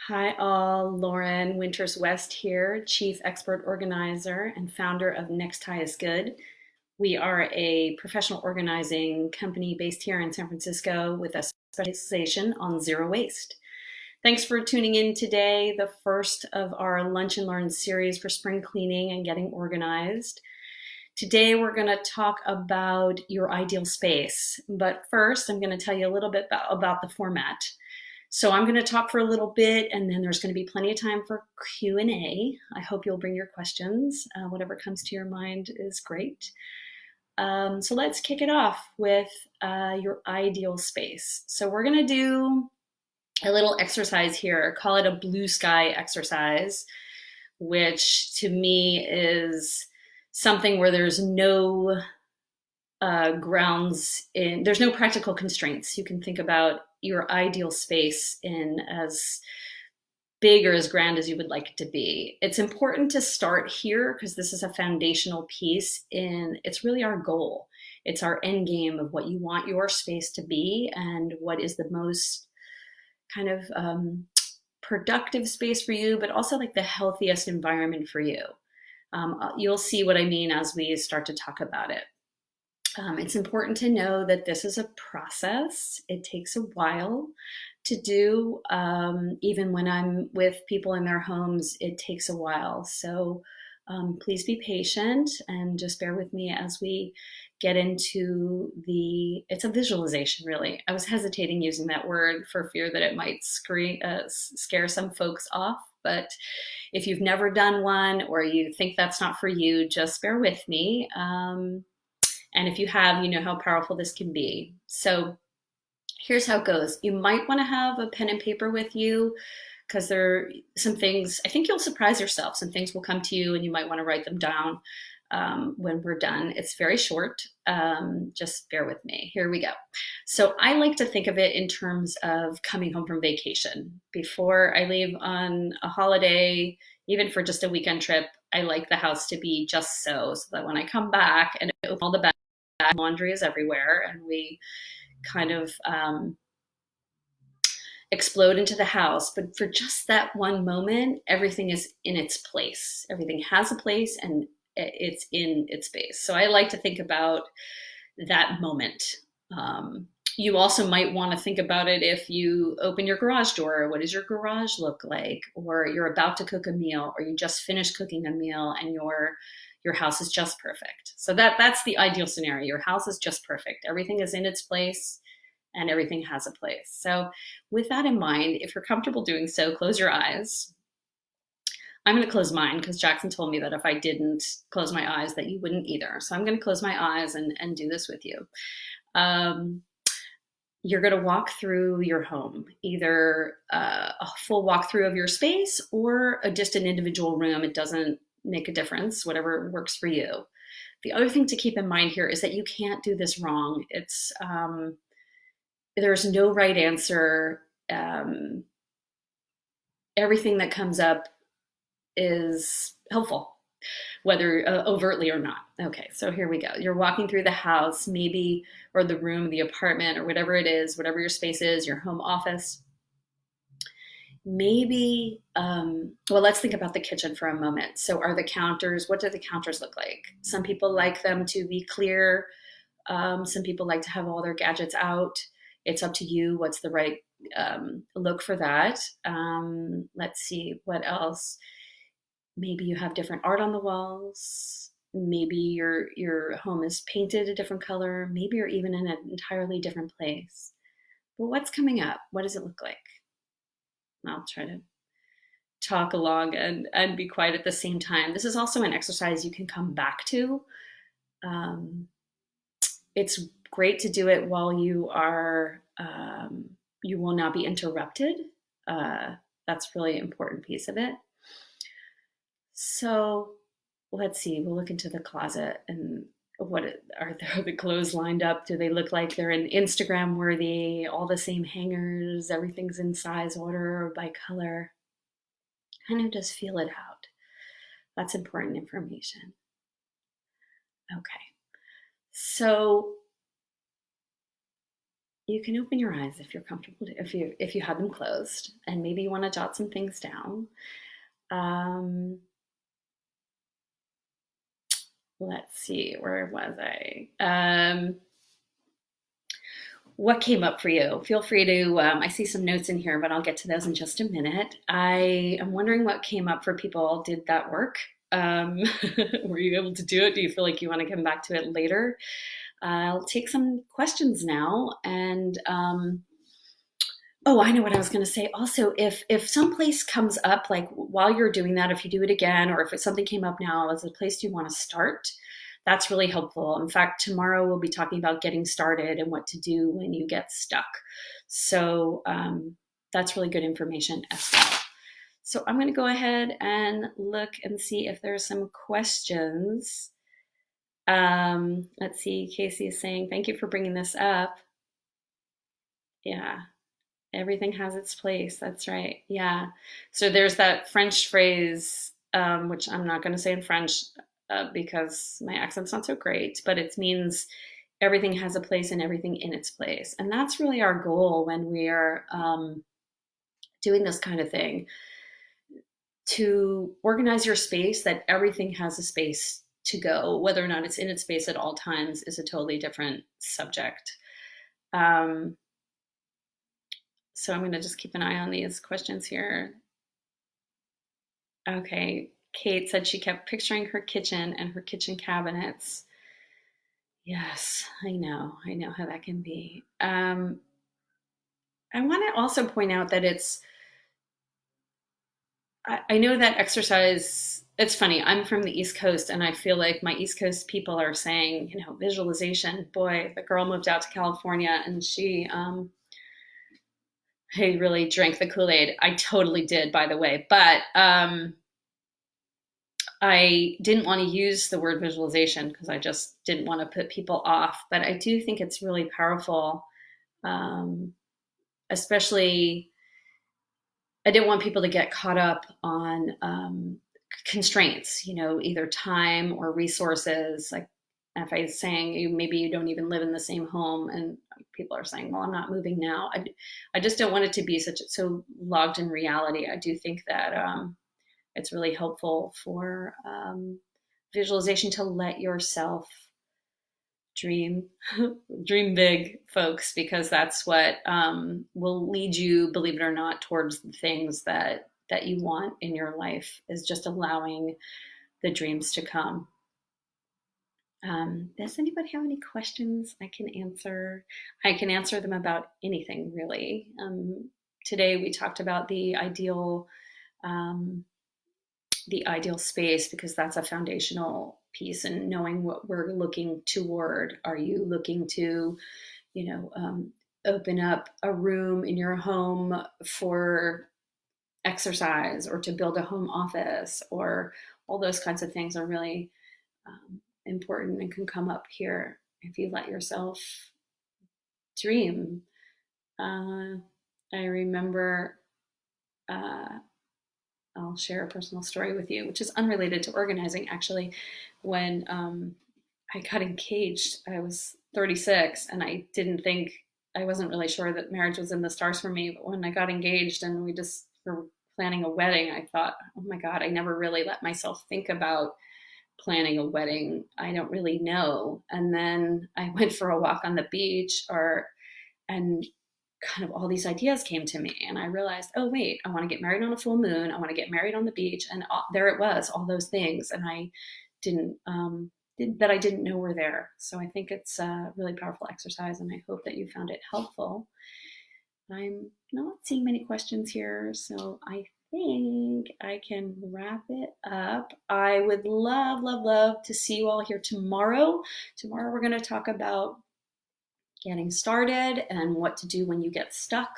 Hi all, Lauren Winters West here, Chief Expert Organizer and founder of Next Highest Good. We are a professional organizing company based here in San Francisco with a specialization on zero waste. Thanks for tuning in today, the first of our Lunch and Learn series for spring cleaning and getting organized. Today we're going to talk about your ideal space, but first I'm going to tell you a little bit about the format. So I'm going to talk for a little bit, and then there's going to be plenty of time for Q&A. I hope you'll bring your questions. Whatever comes to your mind is great. So let's kick it off with your ideal space. So we're going to do a little exercise here. Call it a blue sky exercise, which to me is something where there's no there's no practical constraints. You can think about your ideal space in as big or as grand as you would like it to be. It's important to start here because this is a foundational piece in, it's really our goal. It's our end game of what you want your space to be and what is the most kind of productive space for you, but also like the healthiest environment for you. You'll see what I mean as we start to talk about it. It's important to know that this is a process. It takes a while to do. Even when I'm with people in their homes, it takes a while. So please be patient and just bear with me as we get into it's a visualization really. I was hesitating using that word for fear that it might scare some folks off. But if you've never done one or you think that's not for you, just bear with me. And if you have, you know how powerful this can be. So here's how it goes. You might want to have a pen and paper with you because there are some things, I think you'll surprise yourself. Some things will come to you and you might want to write them down when we're done. It's very short. Just bear with me. Here we go. So I like to think of it in terms of coming home from vacation. Before I leave on a holiday, even for just a weekend trip, I like the house to be just so that when I come back and open all the bags, laundry is everywhere and we kind of explode into the house. But for just that one moment, everything is in its place. Everything has a place and it's in its space. So I like to think about that moment. You also might want to think about it if you open your garage door. What does your garage look like? Or you're about to cook a meal, or you just finished cooking a meal and your house is just perfect. So that's the ideal scenario. Your house is just perfect. Everything is in its place and everything has a place. So with that in mind, if you're comfortable doing so, close your eyes. I'm going to close mine because Jackson told me that if I didn't close my eyes that you wouldn't either. So I'm going to close my eyes and do this with you. You're going to walk through your home, either a full walkthrough of your space or just an individual room. It doesn't make a difference, whatever works for you. The other thing to keep in mind here is that you can't do this wrong. There's no right answer. Everything that comes up is helpful, whether overtly or not. Okay, so here we go. You're walking through the house, maybe, or the room, the apartment, or whatever it is, whatever your space is, your home office. Maybe, well, let's think about the kitchen for a moment. So what do the counters look like? Some people like them to be clear. Some people like to have all their gadgets out. It's up to you. What's the right look for that? Let's see, what else? Maybe you have different art on the walls. Maybe your home is painted a different color. Maybe you're even in an entirely different place. But what's coming up? What does it look like? I'll try to talk along and be quiet at the same time. This is also an exercise you can come back to. It's great to do it while you will not be interrupted. That's really an important piece of it. So let's see, we'll look into the closet and are the clothes lined up? Do they look like they're in Instagram worthy, all the same hangers, everything's in size order or by color? Kind of just feel it out. That's important information. Okay. So you can open your eyes if you're comfortable, if you had them closed, and maybe you want to jot some things down. Um, let's see, where was I? What came up for you? Feel free to, I see some notes in here, but I'll get to those in just a minute. I am wondering what came up for people. Did that work? Um, were you able to do it? Do you feel like you want to come back to it later? I'll take some questions now. And oh, I know what I was going to say. Also, if some place comes up, like while you're doing that, if you do it again, or if something came up now as a place you want to start, that's really helpful. In fact, tomorrow we'll be talking about getting started and what to do when you get stuck. So that's really good information as well. So I'm going to go ahead and look and see if there's some questions. Let's see. Casey is saying, thank you for bringing this up. Yeah. Everything has its place. That's right. Yeah. So there's that French phrase, which I'm not going to say in French because my accent's not so great, but it means everything has a place and everything in its place. And that's really our goal when we are doing this kind of thing, to organize your space, that everything has a space to go. Whether or not it's in its space at all times is a totally different subject. Um, so I'm going to just keep an eye on these questions here. Okay, Kate said she kept picturing her kitchen and her kitchen cabinets. Yes, I know. I know how that can be. I want to also point out that I know that exercise, it's funny. I'm from the East Coast, and I feel like my East Coast people are saying, visualization. Boy, the girl moved out to California and he really drank the Kool-Aid. I totally did, by the way. But I didn't want to use the word visualization because I just didn't want to put people off. But I do think it's really powerful, especially I didn't want people to get caught up on constraints, either time or resources. Like if I was saying maybe you don't even live in the same home, and people are saying, well, I'm not moving now. I just don't want it to be so logged in reality. I do think that it's really helpful for visualization to let yourself dream dream big, folks, because that's what will lead you, believe it or not, towards the things that you want in your life, is just allowing the dreams to come. Does anybody have any questions I can answer? I can answer them about anything, really. Today we talked about um, the ideal space, because that's a foundational piece, and knowing what we're looking toward. Are you looking to, open up a room in your home for exercise, or to build a home office, or all those kinds of things are really important and can come up here if you let yourself dream. I remember I'll share a personal story with you, which is unrelated to organizing, actually. When I got engaged, I was 36, and I wasn't really sure that marriage was in the stars for me. But when I got engaged and we just were planning a wedding, I thought, oh my God, I never really let myself think about planning a wedding. I don't really know. And then I went for a walk on the beach, and kind of all these ideas came to me, and I realized, oh wait, I want to get married on a full moon, I want to get married on the beach, and there it was, all those things, and I didn't that I didn't know were there. So I think it's a really powerful exercise, and I hope that you found it helpful. I'm not seeing many questions here, so I think I can wrap it up. I would love, love, love to see you all here tomorrow. Tomorrow we're going to talk about getting started and what to do when you get stuck.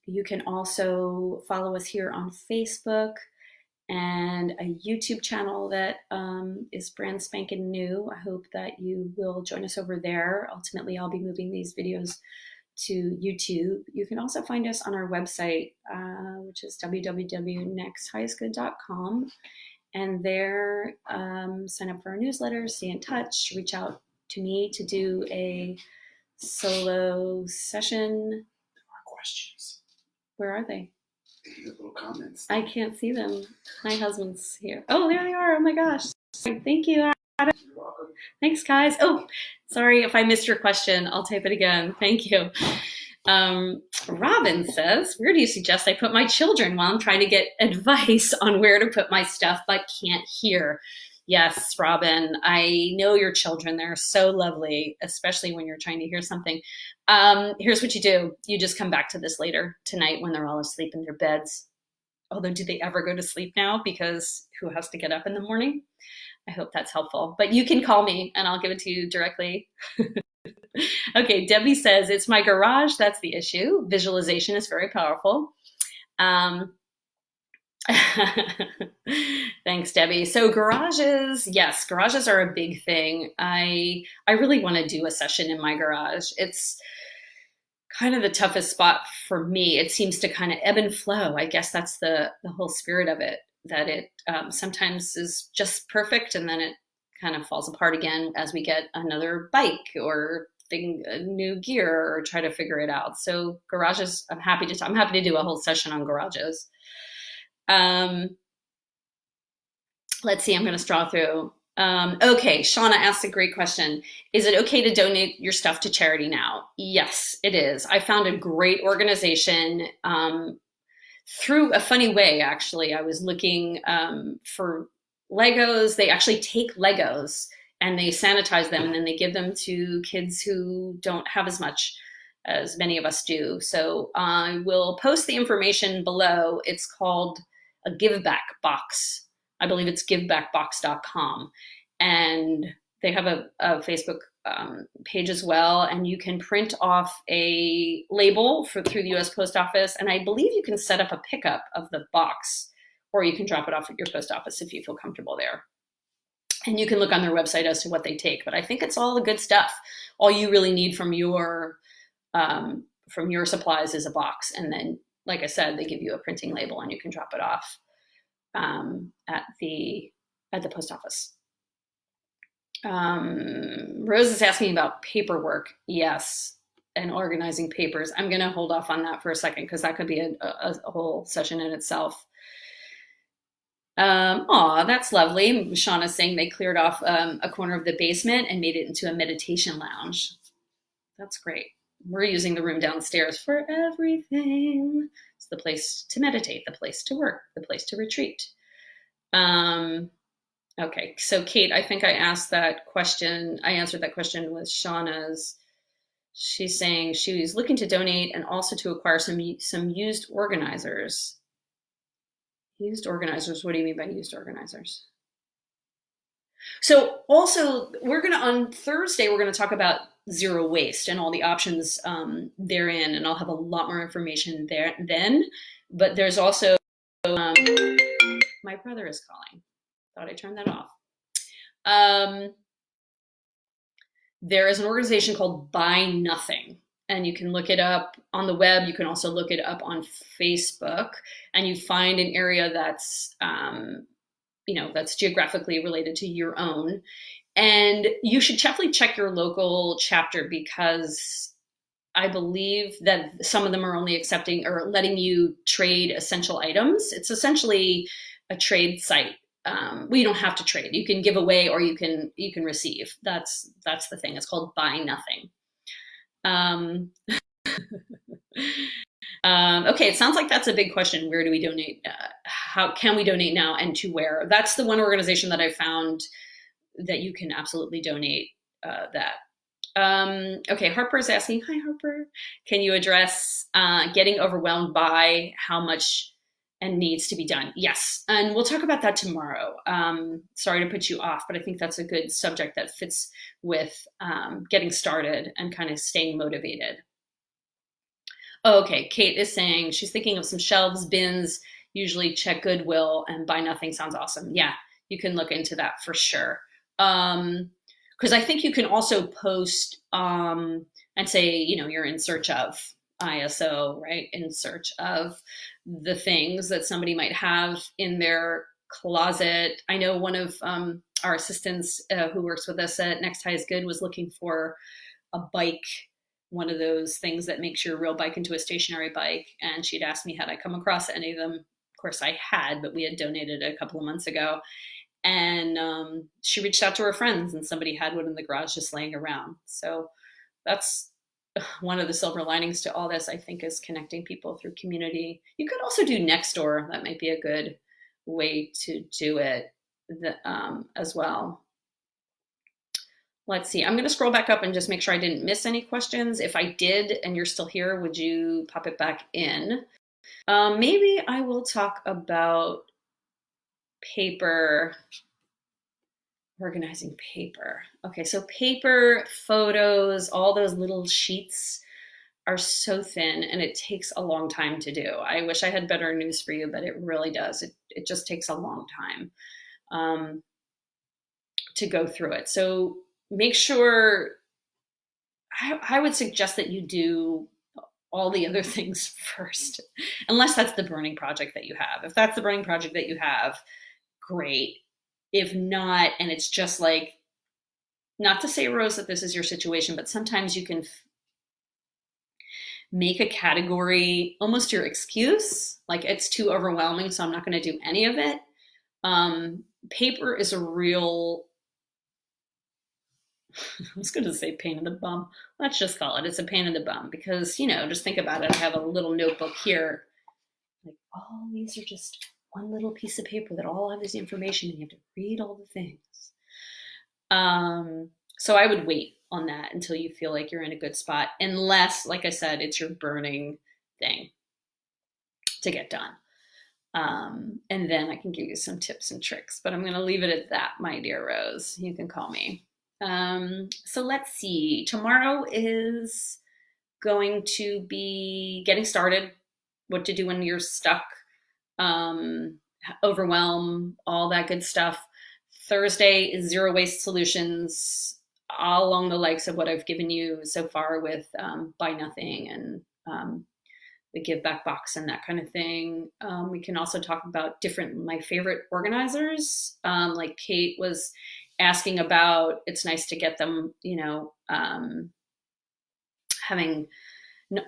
You can also follow us here on Facebook and a YouTube channel that is brand spanking new. I hope that you will join us over there. Ultimately, I'll be moving these videos to YouTube. You can also find us on our website, which is www.nexthighestgood.com. And there, sign up for our newsletter, stay in touch, reach out to me to do a solo session. Our questions. Where are they? The little comments. I can't see them. My husband's here. Oh, there they are. Oh my gosh. Thank you. You're welcome. Thanks, guys. Oh, sorry if I missed your question. I'll type it again. Thank you. Robin says, where do you suggest I put my children while I'm trying to get advice on where to put my stuff but can't hear? Yes, Robin, I know your children. They're so lovely, especially when you're trying to hear something. Here's what you do. You just come back to this later tonight when they're all asleep in their beds. Although, do they ever go to sleep now? Because who has to get up in the morning? I hope that's helpful. But you can call me and I'll give it to you directly. Okay, Debbie says, it's my garage, that's the issue. Visualization is very powerful. Thanks, Debbie. So garages, yes, garages are a big thing. I really want to do a session in my garage. It's kind of the toughest spot for me. It seems to kind of ebb and flow. I guess that's the whole spirit of it, that it sometimes is just perfect and then it kind of falls apart again as we get another bike or new gear or try to figure it out. So garages, I'm happy to do a whole session on garages. Let's see, I'm going to straw through. Okay, Shauna asked a great question. Is it okay to donate your stuff to charity now? Yes, it is. I found a great organization through a funny way, actually. I was looking for Legos. They actually take Legos and they sanitize them and then they give them to kids who don't have as much as many of us do. So I will post the information below. It's called a Give Back Box. I believe it's givebackbox.com. And they have a Facebook page as well. And you can print off a label through the US Post Office. And I believe you can set up a pickup of the box, or you can drop it off at your post office if you feel comfortable there. And you can look on their website as to what they take. But I think it's all the good stuff. All you really need from your supplies is a box. And then, like I said, they give you a printing label and you can drop it off at the post office. Rose is asking about paperwork. Yes, and organizing papers. I'm going to hold off on that for a second because that could be a whole session in itself. Aw, that's lovely. Shauna's saying they cleared off a corner of the basement and made it into a meditation lounge. That's great. We're using the room downstairs for everything. It's the place to meditate, the place to work, the place to retreat. Okay, so Kate, I think I asked that question. I answered that question with Shauna's. She's saying she's looking to donate and also to acquire some used organizers. Used organizers, what do you mean by used organizers? So also, on Thursday, we're gonna talk about zero waste and all the options therein, and I'll have a lot more information there then. But there's also, my brother is calling. Thought I turned that off. There is an organization called Buy Nothing, and you can look it up on the web. You can also look it up on Facebook, and you find an area that's, that's geographically related to your own. And you should definitely check your local chapter because I believe that some of them are only accepting or letting you trade essential items. It's essentially a trade site. Well, you don't have to trade. You can give away or you can receive. That's the thing. It's called Buy Nothing. Okay, it sounds like that's a big question. Where do we donate? How can we donate now and to where? That's the one organization that I found that you can absolutely donate that. Okay, Harper is asking, hi Harper, can you address getting overwhelmed by how much and needs to be done? Yes, and we'll talk about that tomorrow. Sorry to put you off, but I think that's a good subject that fits with getting started and kind of staying motivated. Okay, Kate is saying she's thinking of some shelves, bins, usually check Goodwill, and Buy Nothing sounds awesome. Yeah, you can look into that for sure. Because I think you can also post and say, you're in search of ISO, right? In search of the things that somebody might have in their closet. I know one of our assistants who works with us at Next High is Good was looking for a bike one of those things that makes your real bike into a stationary bike. And she'd asked me had I come across any of them. Of course I had, but we had donated a couple of months ago. And she reached out to her friends, and somebody had one in the garage just laying around. So that's one of the silver linings to all this, I think, is connecting people through community. You could also do Nextdoor. That might be a good way to do it as well. Let's see. I'm going to scroll back up and just make sure I didn't miss any questions. If I did and you're still here, would you pop it back in? Maybe I will talk about paper, organizing paper. Okay, so paper, photos, all those little sheets are so thin and it takes a long time to do. I wish I had better news for you, but it really does. It just takes a long time to go through it. So make sure, I would suggest that you do all the other things first, unless that's the burning project that you have. If that's the burning project that you have, great. If not, and it's just like, not to say, Rose, that this is your situation, but sometimes you can make a category almost your excuse, like it's too overwhelming, so I'm not going to do any of it. Paper is a real, I was going to say pain in the bum. Let's just call it. It's a pain in the bum because, just think about it. I have a little notebook here. Like, all these are just one little piece of paper that all have this information and you have to read all the things. So I would wait on that until you feel like you're in a good spot, unless, like I said, it's your burning thing to get done. And then I can give you some tips and tricks, but I'm going to leave it at that, my dear Rose. You can call me. So let's see. Tomorrow is going to be getting started, what to do when you're stuck, overwhelm, all that good stuff. Thursday is zero waste solutions, all along the likes of what I've given you so far with Buy Nothing and the Give Back Box and that kind of thing. We can also talk about my favorite organizers. Like Kate was asking about, it's nice to get them, having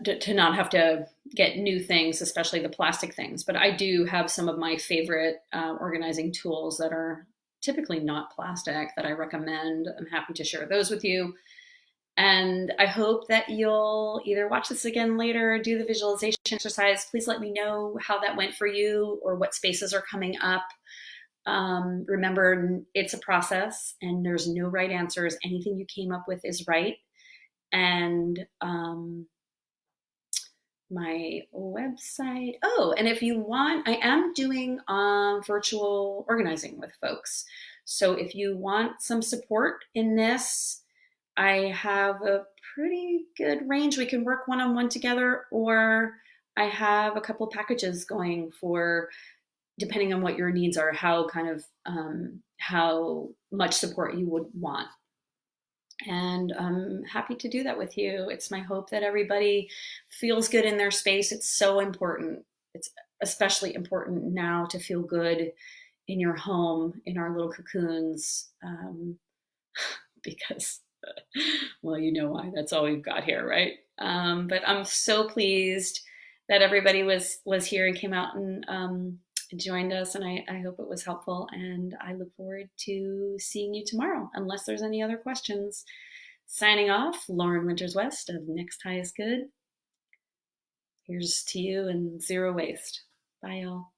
to not have to get new things, especially the plastic things. But I do have some of my favorite organizing tools that are typically not plastic that I recommend. I'm happy to share those with you. And I hope that you'll either watch this again later or do the visualization exercise. Please let me know how that went for you or what spaces are coming up. Remember, it's a process and there's no right answers. Anything you came up with is right. And my website. Oh, and if you want, I am doing virtual organizing with folks. So if you want some support in this, I have a pretty good range. We can work one-on-one together, or I have a couple packages going for, depending on what your needs are, how much support you would want. And I'm happy to do that with you. It's my hope that everybody feels good in their space. It's so important. It's especially important now to feel good in your home, in our little cocoons, because, well, you know why. That's all we've got here, right? But I'm so pleased that everybody was here and came out and joined us, and I hope it was helpful, and I look forward to seeing you tomorrow, unless there's any other questions. Signing off, Lauren Winters West of Next High is Good. Here's to you and zero waste. Bye, y'all.